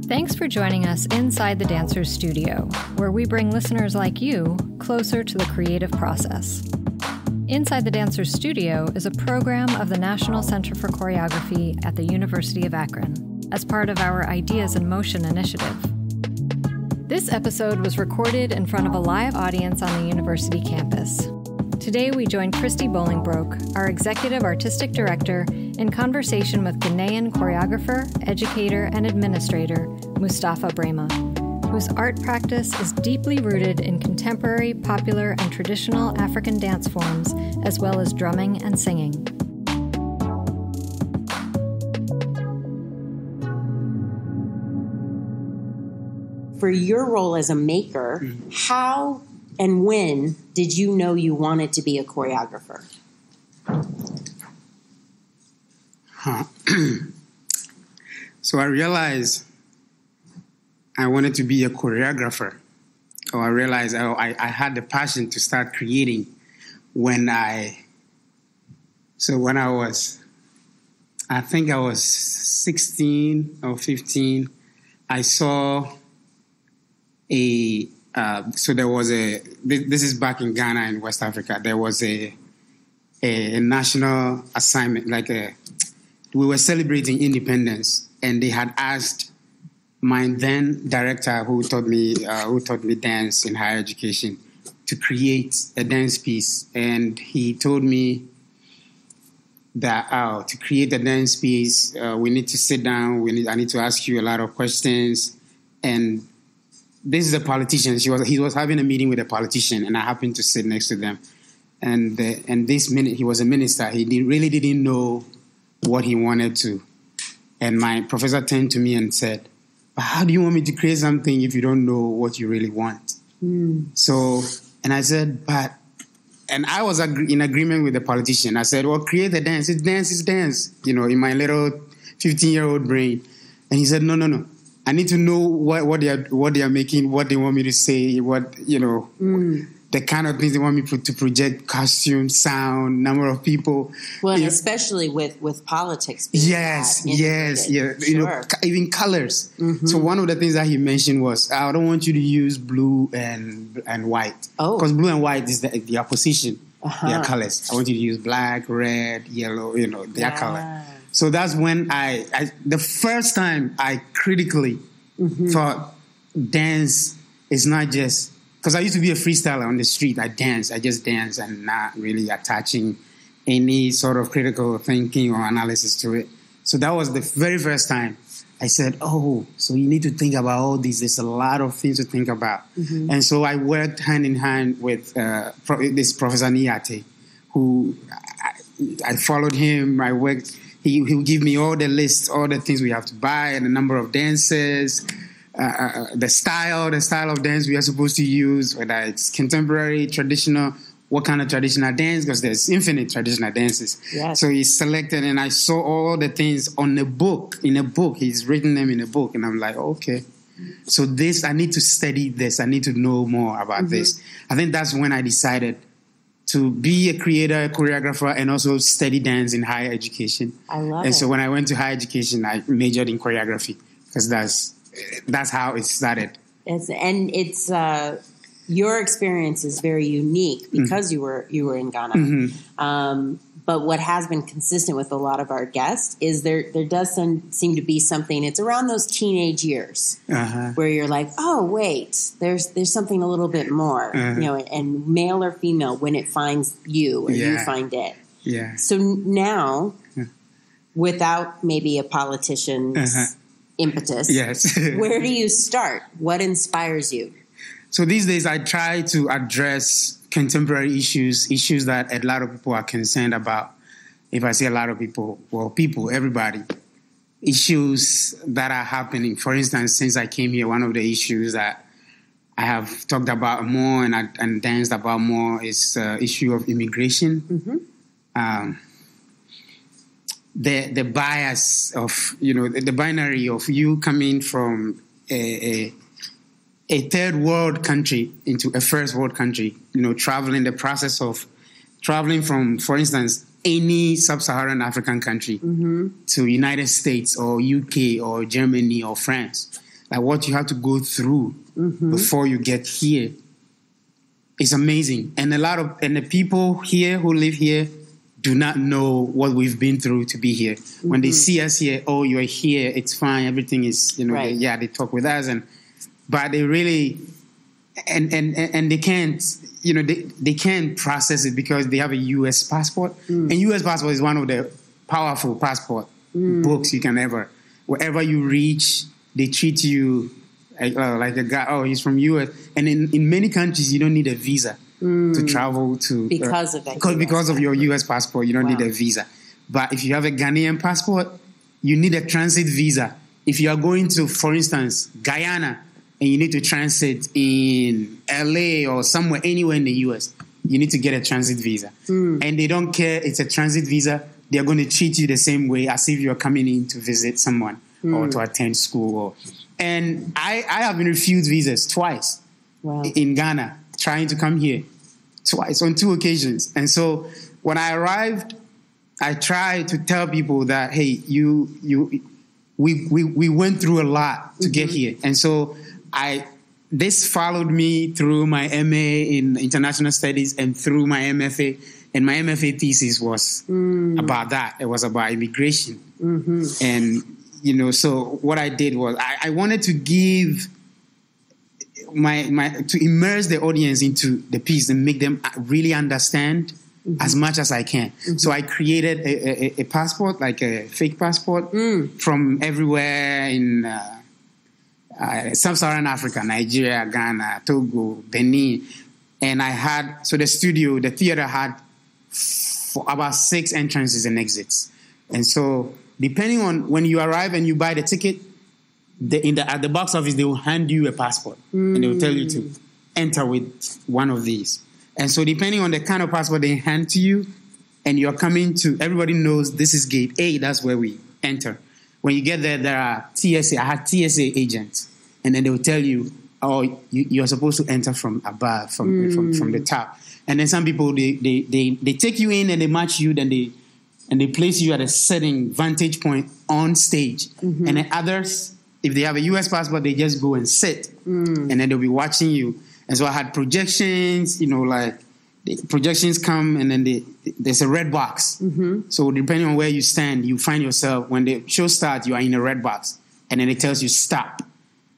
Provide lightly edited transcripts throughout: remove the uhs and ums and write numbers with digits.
Thanks for joining us inside the Dancer's Studio, where we bring listeners like you closer to the creative process. Inside the Dancer's Studio is a program of the National Center for Choreography at the University of Akron, as part of our Ideas in Motion initiative. This episode was recorded in front of a live audience on the university campus. Today we join Christy Bolingbroke, our Executive Artistic Director, in conversation with Ghanaian choreographer, educator, and administrator Mustapha Braimah, whose art practice is deeply rooted in contemporary, popular, and traditional African dance forms, as well as drumming and singing. For your role as a maker, how and when did you know you wanted to be a choreographer? So I realized I wanted to be a choreographer. Or I realized I had the passion to start creating when I was 16 or 15, I saw there was this is back in Ghana in West Africa, there was a national assignment, we were celebrating independence, and they had asked my then director who taught me dance in higher education to create a dance piece. And he told me that to create a dance piece, we need to sit down, I need to ask you a lot of questions. And this is a politician. He was having a meeting with a politician, and I happened to sit next to them. And this minute, he was a minister. He really didn't know what he wanted to. And my professor turned to me and said, "But how do you want me to create something if you don't know what you really want?" So, and I said, and I was in agreement with the politician. I said, "Well, create the dance. It's dance, it's dance." In my little 15-year-old brain. And he said, No. I need to know what they are making, what they want me to say, the kind of things they want me to project, costume, sound, number of people. Well, especially with politics. Yes. Sure. Even colors. Mm-hmm. So one of the things that he mentioned was, I don't want you to use blue and white. Because blue and white is the opposition. Their colors. I want you to use black, red, yellow, their color. So that's when the first time I critically thought dance is not just, because I used to be a freestyler on the street. I just dance and not really attaching any sort of critical thinking or analysis to it. So that was the very first time I said, so you need to think about all these. There's a lot of things to think about. Mm-hmm. And so I worked hand in hand with this Professor Niate, who I followed him. I worked. He would give me all the lists, all the things we have to buy, and the number of dances, the style of dance we are supposed to use, whether it's contemporary, traditional, what kind of traditional dance, because there's infinite traditional dances. Yes. So he selected, and I saw all the things in a book. He's written them in a book, and I'm like, okay. So I need to study this. I need to know more about this. I think that's when I decided to be a creator, a choreographer, and also study dance in higher education. I love it. And so when I went to higher education, I majored in choreography, because that's how it started. It's your experience is very unique because you were in Ghana. Mm-hmm. But what has been consistent with a lot of our guests is there does seem to be something. It's around those teenage years where you're like, oh wait, there's something a little bit more, and male or female when it finds you or you find it. Yeah. So now, without maybe a politician's impetus, yes, where do you start? What inspires you? So these days, I try to address contemporary issues that a lot of people are concerned about. If I say a lot of people, everybody. Issues that are happening. For instance, since I came here, one of the issues that I have talked about more and danced about more is the issue of immigration. Mm-hmm. The bias of, the binary of you coming from a third world country into a first world country, traveling, the process of traveling from, for instance, any sub-Saharan African country to United States or UK or Germany or France. like what you have to go through before you get here is amazing. And the people here who live here do not know what we've been through to be here. When they see us here, oh, you're here, it's fine, everything is, right. They talk with us, but they really, and they can't, they can't process it because they have a U.S. passport. And U.S. passport is one of the powerful passport books you can ever, wherever you reach, they treat you like a guy, oh, he's from U.S. And in many countries, you don't need a visa to travel to. Because of that. Because of your U.S. passport, you don't need a visa. But if you have a Ghanaian passport, you need a transit visa. If you are going to, for instance, Guyana, and you need to transit in L.A. or somewhere, anywhere in the U.S., you need to get a transit visa. And they don't care it's a transit visa. They're going to treat you the same way as if you're coming in to visit someone or to attend school. And I have been refused visas twice in Ghana, trying to come here twice on 2 occasions. And so when I arrived, I tried to tell people that, hey, we went through a lot to get here. And so this followed me through my MA in International Studies and through my MFA. And my MFA thesis was about that. It was about immigration. And, so what I did was I wanted to give to immerse the audience into the piece and make them really understand as much as I can. So I created a passport, like a fake passport from everywhere in Sub-Saharan Africa, Nigeria, Ghana, Togo, Benin. And the theater had for about 6 entrances and exits. And so depending on when you arrive and you buy the ticket, at the box office, they will hand you a passport and they will tell you to enter with one of these. And so depending on the kind of passport they hand to you, and you're coming to, everybody knows this is gate A, that's where we enter. When you get there are TSA, I had TSA agents, and then they will tell you, oh, you're supposed to enter from above, from the top. And then some people, they take you in and they match you, then they place you at a certain vantage point on stage. And then others, if they have a U.S. passport, they just go and sit, and then they'll be watching you. And so I had projections, like the projections come, and then there's a red box. So depending on where you stand, you find yourself, when the show starts, you are in a red box, and then it tells you stop,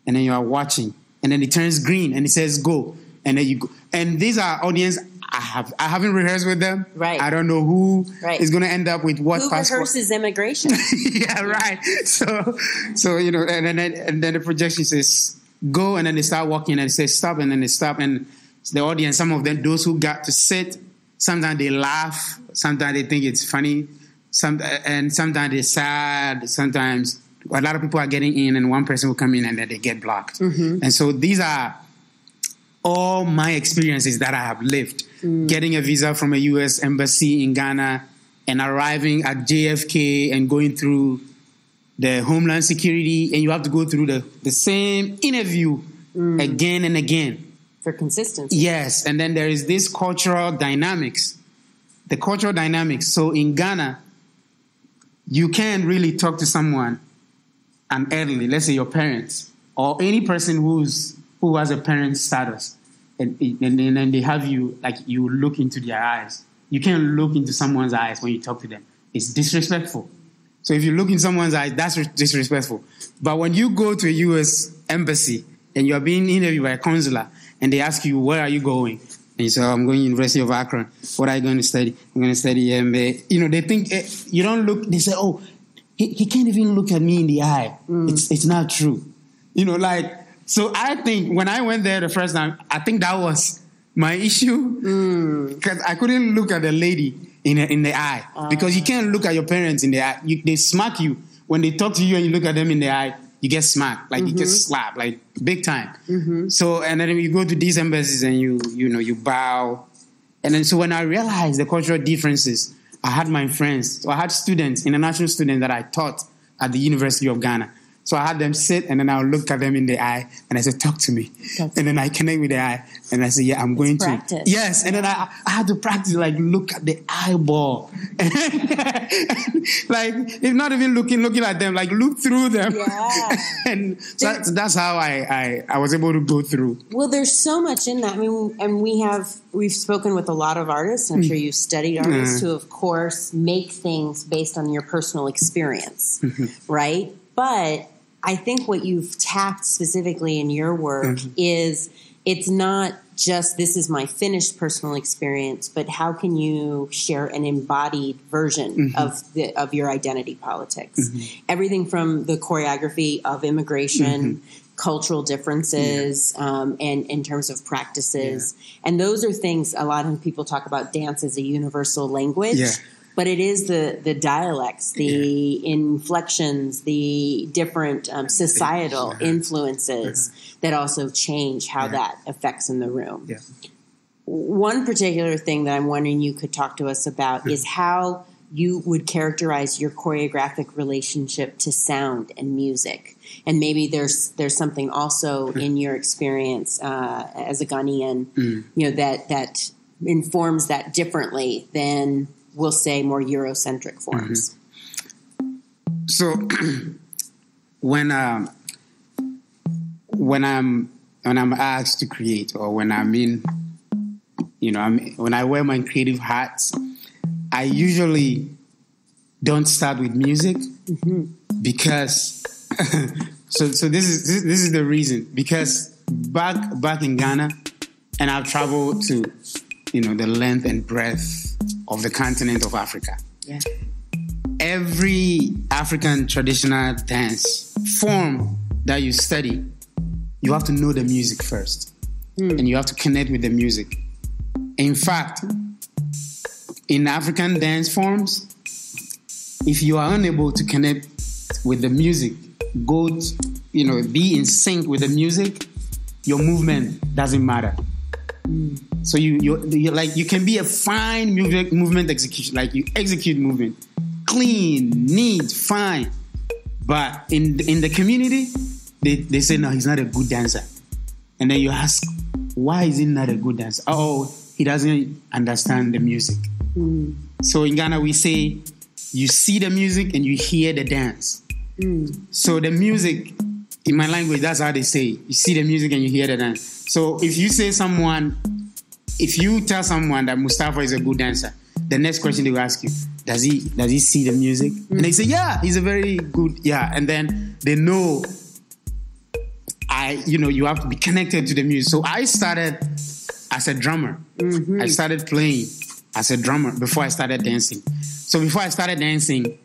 and then you are watching, and then it turns green, and it says go, and then you go. And these are audience I haven't rehearsed with them. Right. I don't know who is going to end up with what passport. Who rehearses immigration? Yeah, right. So and then the projection says go, and then they start walking, and it says stop, and then they stop, and the audience, some of them, those who got to sit, sometimes they laugh, sometimes they think it's funny, and sometimes they're sad, sometimes a lot of people are getting in, and one person will come in, and then they get blocked. And so these are all my experiences that I have lived. Getting a visa from a U.S. embassy in Ghana and arriving at JFK and going through the Homeland Security, and you have to go through the same interview again and again. For consistency. Yes, and then there is this cultural dynamics. The cultural dynamics. So in Ghana, you can't really talk to someone, an elderly, let's say your parents, or any person who has a parent status, and then they have you, like you look into their eyes. You can't look into someone's eyes when you talk to them. It's disrespectful. So if you look in someone's eyes, that's disrespectful. But when you go to a U.S. embassy and you are being interviewed by a consular and they ask you, where are you going? And you say, I'm going to University of Akron. What are you going to study? I'm going to study MBA. They think, you don't look, they say, oh, he can't even look at me in the eye. It's not true. So I think when I went there the first time, I think that was my issue, because I couldn't look at the lady in the eye, because you can't look at your parents in the eye. They smack you when they talk to you, and you look at them in the eye. You get smacked, like you get slapped, like big time. So, and then you go to these embassies and you bow, and then so when I realized the cultural differences, I had my friends, so I had students, international students that I taught at the University of Ghana. So I had them sit, and then I'll look at them in the eye, and I said, talk to me. And then I connect with the eye, and I say, yeah, I'm going practice. to. Yes, and then I had to practice, like, look at the eyeball. Like, it's not even looking at them, like, look through them. Yeah. And so that's how I was able to go through. Well, there's so much in that. I mean, and we've spoken with a lot of artists. I'm sure you've studied artists who, of course, make things based on your personal experience, right? But I think what you've tapped specifically in your work is it's not just this is my finished personal experience, but how can you share an embodied version of your identity politics? Everything from the choreography of immigration, cultural differences, and in terms of practices. And those are things a lot of people talk about dance as a universal language. Yeah. But it is the dialects, the inflections, the different societal influences that also change how that affects in the room. Yeah. One particular thing that I'm wondering you could talk to us about is how you would characterize your choreographic relationship to sound and music. And maybe there's something also in your experience as a Ghanaian, you know, that informs that differently than we'll say more Eurocentric forms. So when I'm asked to create, or when I'm in, you know, when I wear my creative hats, I usually don't start with music because so this is the reason, because back in Ghana, and I've traveled to, you know, the length and breadth of the continent of Africa. Yeah. Every African traditional dance form that you study, you have to know the music first. And you have to connect with the music. In fact, in African dance forms, if you are unable to connect with the music, be in sync with the music, your movement doesn't matter. So you're like, you can be a fine movement execution, like you execute movement, clean, neat, fine. But in the community, they say, no, he's not a good dancer. And then you ask, why is he not a good dancer? Oh, he doesn't understand the music. So in Ghana, we say, you see the music and you hear the dance. So the music, in my language, that's how they say, you see the music and you hear the dance. So if you tell someone that Mustapha is a good dancer, the next question they will ask you, does he see the music? And they say, yeah, he's a very good, and then they know, you have to be connected to the music. So I started as a drummer. I started playing as a drummer before I started dancing. So before I started dancing,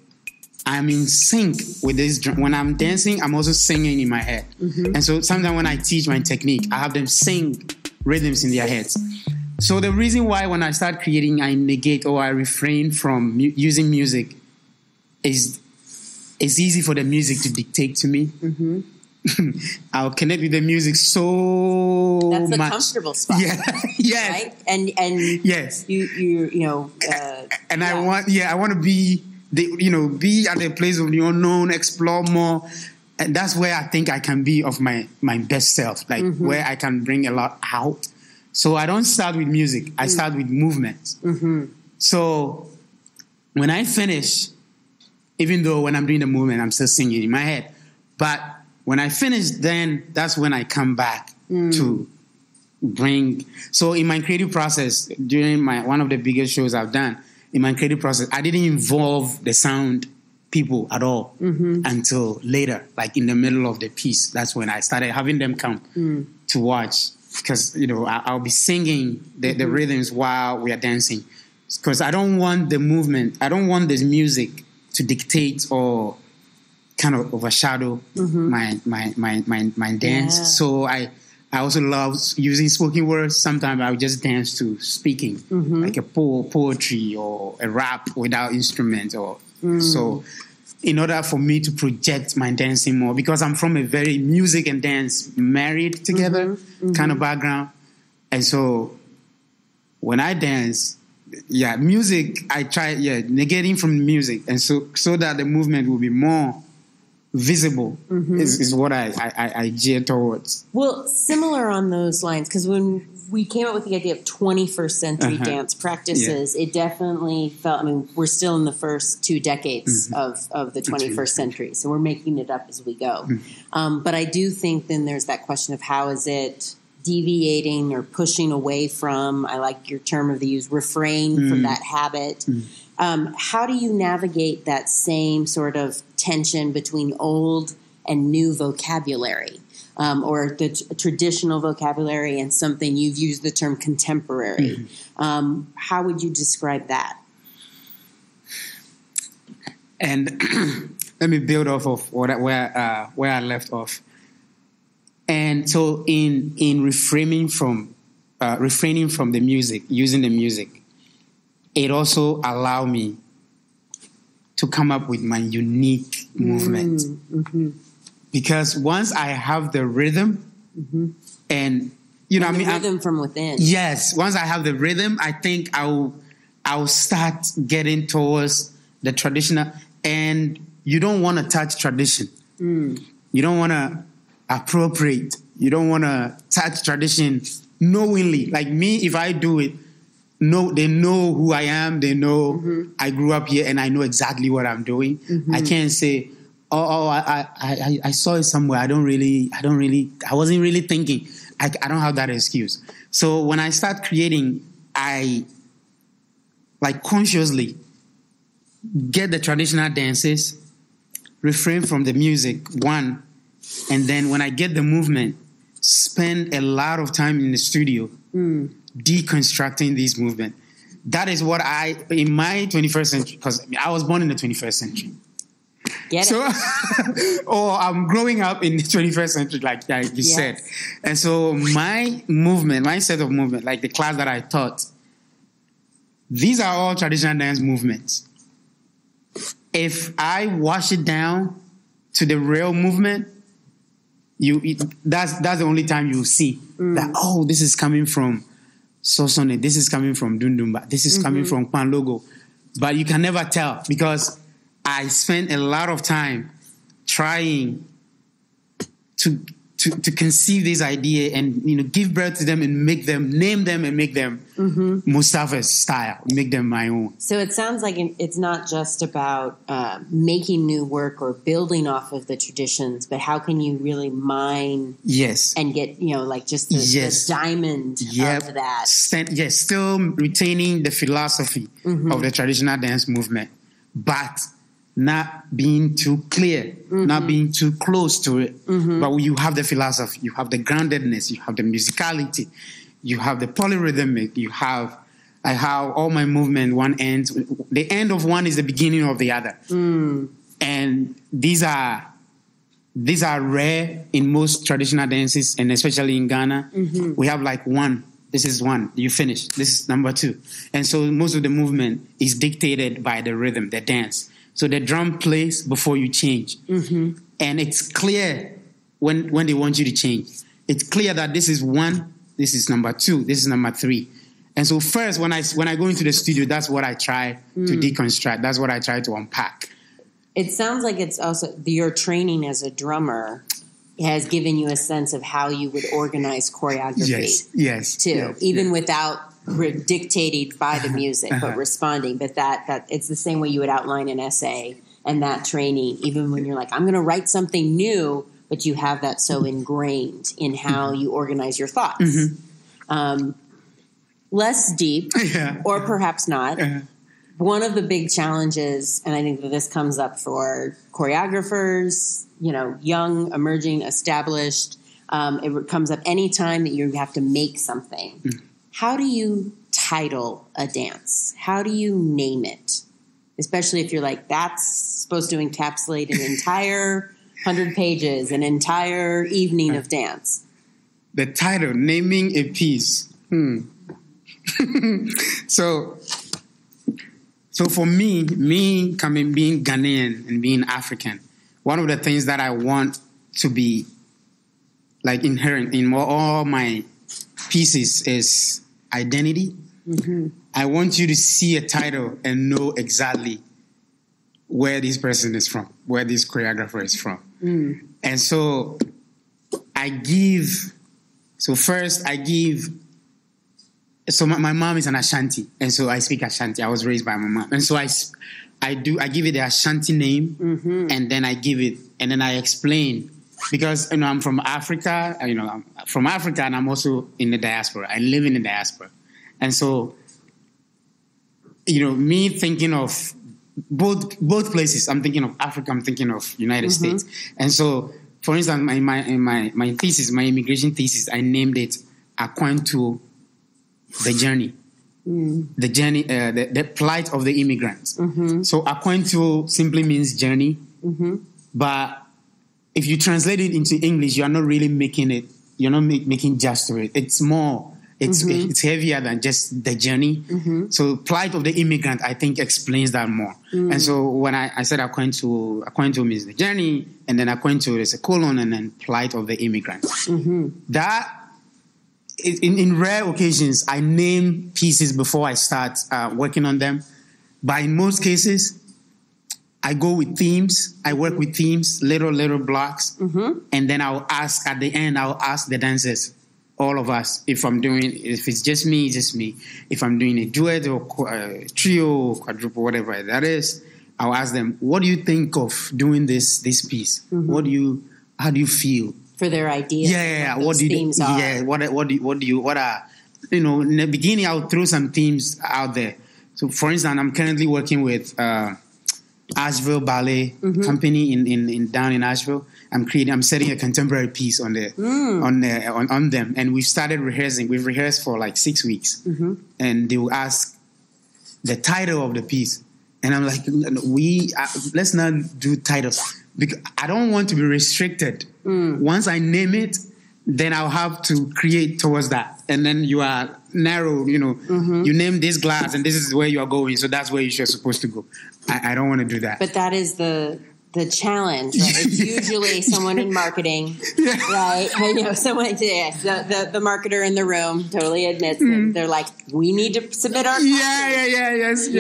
I'm in sync with this. When I'm dancing, I'm also singing in my head. And so sometimes when I teach my technique, I have them sing rhythms in their heads. So the reason why when I start creating, I negate or I refrain from using music is it's easy for the music to dictate to me. I'll connect with the music so much. That's a much. Comfortable spot. Yeah. Yes. Right? And yes. And I want to be at a place of the unknown, explore more. And that's where I think I can be of my best self, like where I can bring a lot out. So I don't start with music. I start with movements. So when I finish, even though when I'm doing the movement, I'm still singing in my head. But when I finish, then that's when I come back to bring. So in my creative process, during one of the biggest shows I've done, in my creative process, I didn't involve the sound people at all until later, like in the middle of the piece. That's when I started having them come to watch, because I'll be singing the rhythms while we are dancing, because I don't want the movement, I don't want this music to dictate or kind of overshadow my dance. Yeah. So I also love using spoken words. Sometimes I would just dance to speaking, like a poetry or a rap without instruments. So in order for me to project my dancing more, because I'm from a very music and dance married together kind of background. And so when I dance, music, I try, negating from music. And so that the movement will be more visible is what I gear towards. Well, similar on those lines, because when we came up with the idea of 21st century dance practices, it definitely felt, I mean, we're still in the first 2 decades of the 21st century, so we're making it up as we go. But I do think then there's that question of how is it deviating or pushing away from, I like your term of the use, refrain from that habit. How do you navigate that same sort of tension between old and new vocabulary, or the traditional vocabulary and something you've used the term contemporary? How would you describe that? And let me build off of where I left off. And so in refraining from the music, using the music, it also allowed me to come up with my unique movement. Because once I have the rhythm, and rhythm from within. Yes, once I have the rhythm, I think I'll start getting towards the traditional. And you don't want to touch tradition. You don't want to appropriate. You don't want to touch tradition knowingly. Like me, if I do it, they know who I am. They know I grew up here and I know exactly what I'm doing. I can't say, I saw it somewhere. I wasn't really thinking. I don't have that excuse. So when I start creating, I like consciously get the traditional dances, refrain from the music, one, and then when I get the movement, spend a lot of time in the studio deconstructing these movements. That is what in my 21st century, because I was born in the 21st century. Or I'm growing up in the 21st century, like you said. And so my set of movement, like the class that I taught, these are all traditional dance movements. If I wash it down to the real movement, that's the only time you'll see that, this is coming from Sosone, this is coming from Dundumba, this is coming from Kwanlogo. But you can never tell because I spent a lot of time trying to conceive this idea and give birth to them and name them and make them Mustapha's style, make them my own. So it sounds like it's not just about making new work or building off of the traditions, but how can you really mine and get just the diamond of that? Still retaining the philosophy of the traditional dance movement, but not being too clear, not being too close to it. But you have the philosophy, you have the groundedness, you have the musicality, you have the polyrhythmic, you have how all my movement, one ends, the end of one is the beginning of the other. And these are rare in most traditional dances, and especially in Ghana. We have like one. This is one, you finish. This is number 2. And so most of the movement is dictated by the rhythm, the dance. So the drum plays before you change. And it's clear when they want you to change. It's clear that this is 1, this is number 2, this is number 3. And so first, when I go into the studio, that's what I try to deconstruct. That's what I try to unpack. It sounds like it's also your training as a drummer has given you a sense of how you would organize choreography. Yes. Too, even without dictated by the music, but responding. But that it's the same way you would outline an essay and that training, even when you're like, I'm going to write something new, but you have that so ingrained in how you organize your thoughts. Less deep, or perhaps not. One of the big challenges, and I think that this comes up for choreographers, young, emerging, established, it comes up anytime that you have to make something. How do you title a dance? How do you name it? Especially if you're like, that's supposed to encapsulate an entire 100 pages, an entire evening of dance. The title, naming a piece. So for me being Ghanaian and being African, one of the things that I want to be like inherent in all my pieces is identity. I want you to see a title and know exactly where this person is from, where this choreographer is from. And so my mom is an Ashanti, and so I speak Ashanti. I was raised by my mom. And so I give it the Ashanti name, and then I give it, and then I explain, because, I'm from Africa, I'm from Africa, and I'm also in the diaspora. I live in the diaspora. And so, me thinking of both places, I'm thinking of Africa, I'm thinking of United States. And so, for instance, my thesis, my immigration thesis, I named it Acclaim to the journey. The journey, the plight of the immigrants. So Akwantu simply means journey, but if you translate it into English, you're not really making it. You're not making justice to it. It's more. It's heavier than just the journey. So plight of the immigrant, I think, explains that more. And so when I said Akwantu means the journey, and then Akwantu is a colon, and then plight of the immigrant. That. In rare occasions, I name pieces before I start working on them. But in most cases, I go with themes. I work with themes, little blocks. And then at the end, I'll ask the dancers, all of us, if it's just me, it's just me. If I'm doing a duet or trio, quadruple, whatever that is, I'll ask them, what do you think of doing this piece? How do you feel? For their ideas. Yeah. What do you? Themes are. Yeah. What are? In the beginning, I'll throw some themes out there. So, for instance, I'm currently working with Asheville Ballet Company in down in Asheville. I'm setting a contemporary piece on them, and we've started rehearsing. We've rehearsed for like 6 weeks, and they will ask the title of the piece, and I'm like, let's not do titles. Because I don't want to be restricted. Once I name it, then I'll have to create towards that. And then you are narrow, you name this glass and this is where you are going. So that's where you're supposed to go. I don't want to do that. But that is the challenge, right? It's usually someone in marketing, right? Someone, the marketer in the room totally admits it. They're like, we need to submit our yes.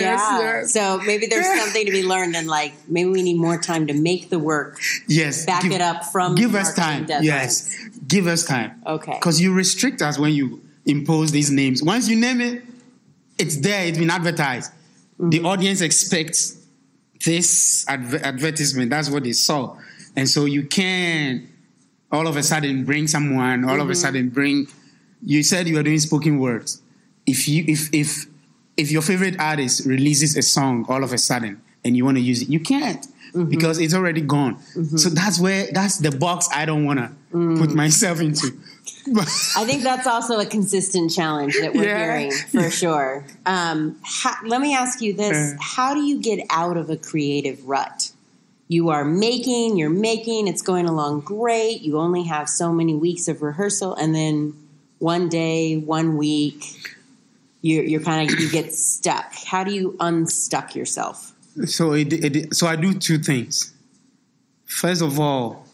So maybe there's something to be learned, and like maybe we need more time to make the work. Yes, it up from. Give us time. Deadlines. Yes, give us time. Okay, because you restrict us when you impose these names. Once you name it, it's there. It's been advertised. The audience expects this advertisement. That's what they saw. And so you can't all of a sudden bring someone, all of a sudden bring, you said you are doing spoken words. If your favorite artist releases a song all of a sudden and you want to use it, you can't because it's already gone. So that's the box I don't want to put myself into. I think that's also a consistent challenge that we're hearing for sure. Let me ask you this. How do you get out of a creative rut? You are making, it's going along great. You only have so many weeks of rehearsal. And then one day, 1 week, you get stuck. How do you unstuck yourself? So I do two things. First of all,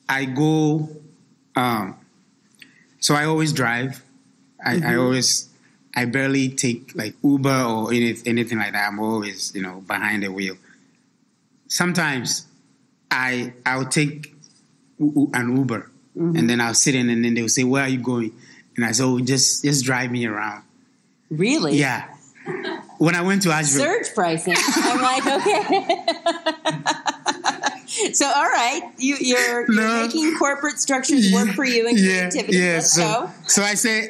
I go... so I always drive. I barely take like Uber or anything like that. I'm always, behind the wheel. Sometimes I'll take an Uber and then I'll sit in and then they'll say, "Where are you going?" And I say, "Oh, just drive me around." Really? Yeah. When I went to Asheville. Surge pricing. I'm like, okay. So, all right, you're making corporate structures work for you and creativity. Let's go. So I say,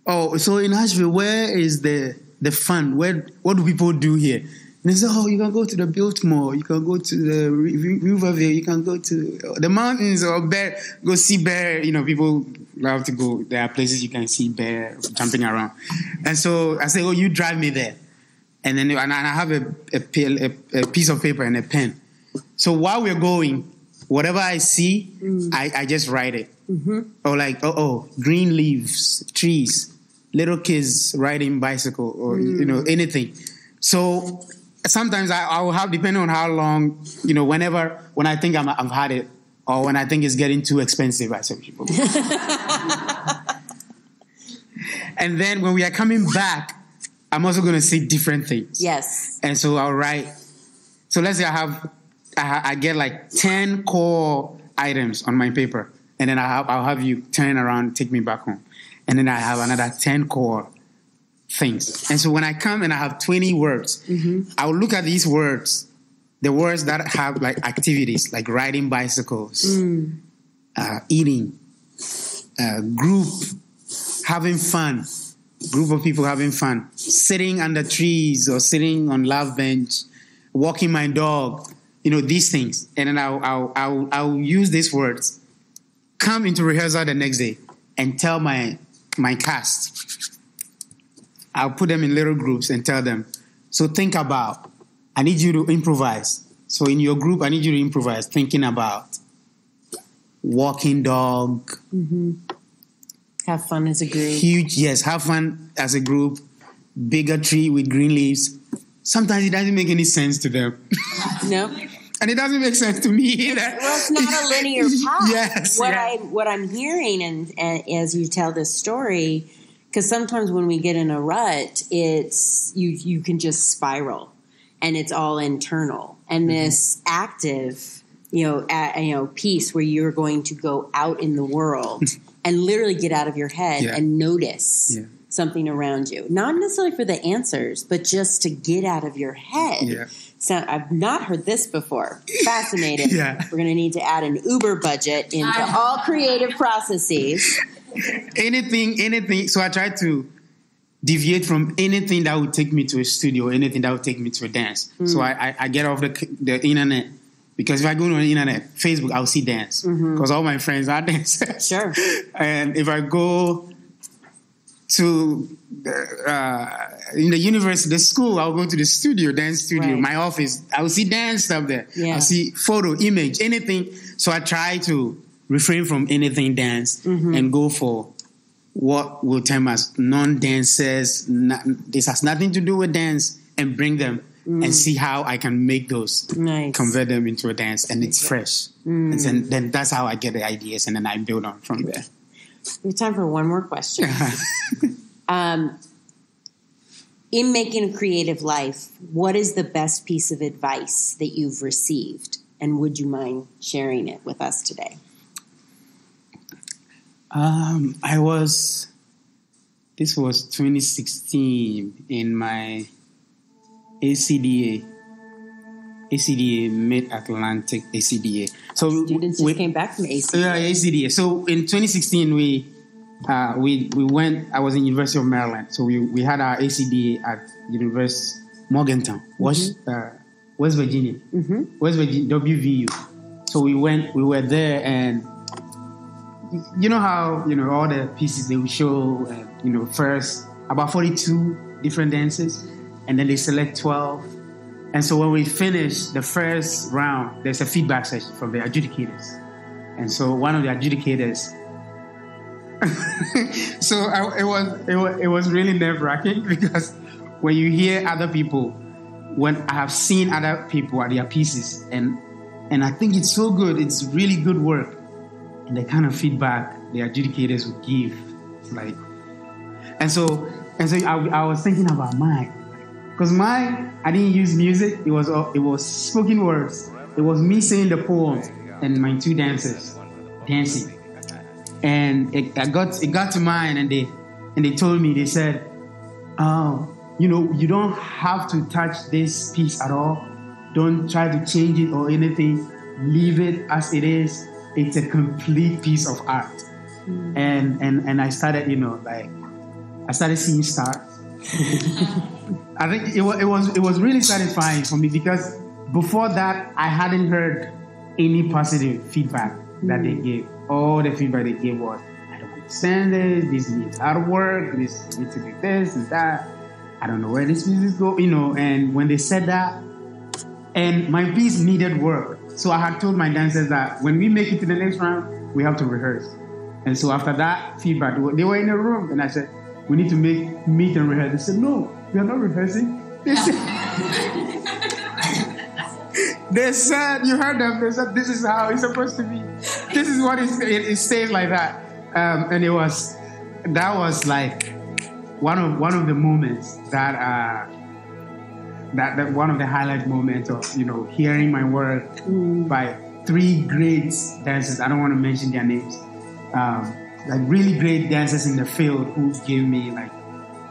oh, so in Asheville, where is the fun? What do people do here? And they say, oh, you can go to the Biltmore, you can go to the Riverville, you can go to the mountains or bear, go see bear. People love to go. There are places you can see bear jumping around. And so I say, oh, you drive me there. And then I have a piece of paper and a pen. So while we're going, whatever I see, I just write it. Or like, green leaves, trees, little kids riding bicycle, or anything. So sometimes I will have, depending on how long, when I think I've had it, or when I think it's getting too expensive, I say people. And then when we are coming back, I'm also going to say different things. Yes. And so I'll write. So let's say I get like 10 core items on my paper, and then I'll have you turn around, take me back home. And then I have another 10 core things. And so when I come and I have 20 words, I'll look at these words, the words that have like activities, like riding bicycles, eating, group, having fun, group of people having fun, sitting under trees or sitting on love bench, walking my dog, these things. And then I'll use these words, come into rehearsal the next day and tell my cast. I'll put them in little groups and tell them, so think about, I need you to improvise. So in your group, I need you to improvise, thinking about walking dog. Have fun as a group. Have fun as a group. Bigger tree with green leaves. Sometimes it doesn't make any sense to them. No. And it doesn't make sense to me either. Well, it's not a linear path. Yes. What I'm hearing, and as you tell this story, because sometimes when we get in a rut, it's you can just spiral, and it's all internal. And this active, piece where you're going to go out in the world and literally get out of your head and notice something around you, not necessarily for the answers, but just to get out of your head. Yeah. So I've not heard this before. Fascinating. We're going to need to add an Uber budget into all creative processes. Anything. So I try to deviate from anything that would take me to a studio, anything that would take me to a dance. So I get off the internet, because if I go on the internet, Facebook, I'll see dance, because all my friends are dancers. Sure. And if I go to in the university, the school, I'll go to the studio, dance studio, my office, I'll see dance stuff there. I'll see photo, image, anything. So I try to refrain from anything dance and go for what we'll term as non-dancers. This has nothing to do with dance, and bring them and see how I can make those, convert them into a dance, and it's fresh. And then that's how I get the ideas, and then I build on from there. We have time for one more question. In making a creative life, what is the best piece of advice that you've received? And would you mind sharing it with us today? This was 2016 in my ACDA Mid-Atlantic ACDA. So students just came back from ACDA. Yeah, ACDA. So in 2016, we went. I was in University of Maryland. So we had our ACDA at University Morgantown, West Virginia, West Virginia, WVU. So we were there, and you know how all the pieces they will show. First about 42 different dances, and then they select 12. And so when we finish the first round, there's a feedback session from the adjudicators. And so one of the adjudicators, it was really nerve-wracking, because when you hear other people, when I have seen other people at their pieces, and I think it's so good, it's really good work, and the kind of feedback the adjudicators would give, it's like, and so I was thinking about mine. Because mine, I didn't use music. It was spoken words. It was me saying the poem and my two dancers dancing. And it got to mine, and they told me, they said, you don't have to touch this piece at all. Don't try to change it or anything. Leave it as it is. It's a complete piece of art. And I started, I started seeing stars. I think it was really satisfying for me, because before that I hadn't heard any positive feedback that they gave. All the feedback they gave was, I don't understand this needs out of work, this needs to do this and that, I don't know where this piece is going, and when they said that, and my piece needed work. So I had told my dancers that when we make it to the next round, we have to rehearse. And so after that feedback, they were in a room, and I said, we need to meet and rehearse. They said, no, we are not rehearsing. They said, you heard them, they said, this is how it's supposed to be. This is what it stays like that. And that was like one of the moments that one of the highlight moments of hearing my work by 3 great dancers. I don't want to mention their names. Like really great dancers in the field who gave me like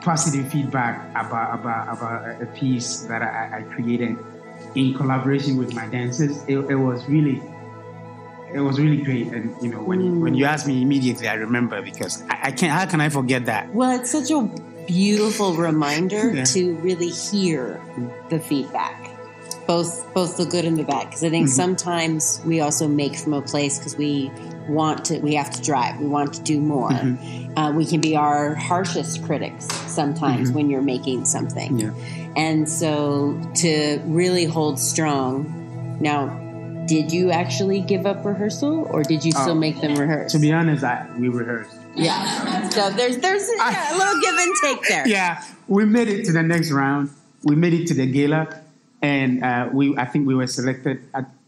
positive feedback about a piece that I created in collaboration with my dancers. It was really great. And when you ask me immediately, I remember, because I can't. How can I forget that? Well, it's such a beautiful reminder to really hear the feedback, both the good and the bad. Because I think sometimes we also make from a place because we have to drive. We want to do more. We can be our harshest critics sometimes when you're making something. Yeah. And so to really hold strong. Now, did you actually give up rehearsal, or did you still make them rehearse? To be honest, we rehearsed. Yeah. So there's a little give and take there. Yeah. We made it to the next round. We made it to the gala, and I think we were selected.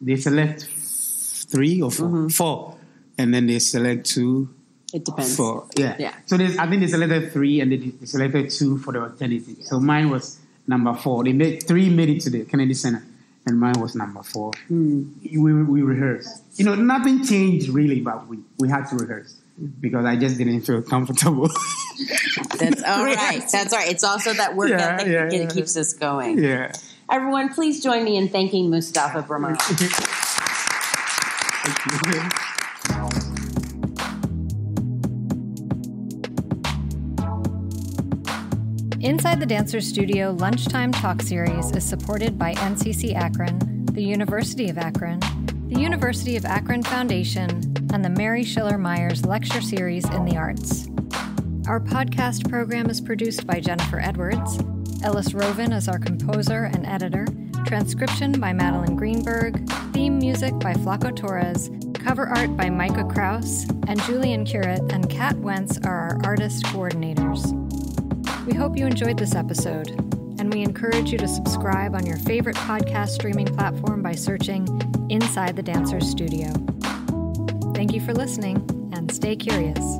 They select 3 or 4. 4. And then they select 2. It depends. 4. Yeah. So I think they selected 3, and they selected 2 for the alternative. So mine was number 4. 3 made it to the Kennedy Center, and mine was number 4. We rehearsed. Nothing changed really, but we had to rehearse because I just didn't feel comfortable. That's all right. That's all right. It's also that work ethic that keeps us going. Yeah. Everyone, please join me in thanking Mustapha Braimah. Thank you. Inside the Dancers Studio Lunchtime Talk Series is supported by NCCAkron, the University of Akron, the University of Akron Foundation, and the Mary Schiller Myers Lecture Series in the Arts. Our podcast program is produced by Jennifer Edwards. Ellis Rovin is our composer and editor. Transcription by Madeline Greenberg. Theme music by Flaco Torres. Cover art by Micah Krause. And Julian Curate and Kat Wentz are our artist coordinators. We hope you enjoyed this episode, and we encourage you to subscribe on your favorite podcast streaming platform by searching Inside the Dancers Studio. Thank you for listening, and stay curious.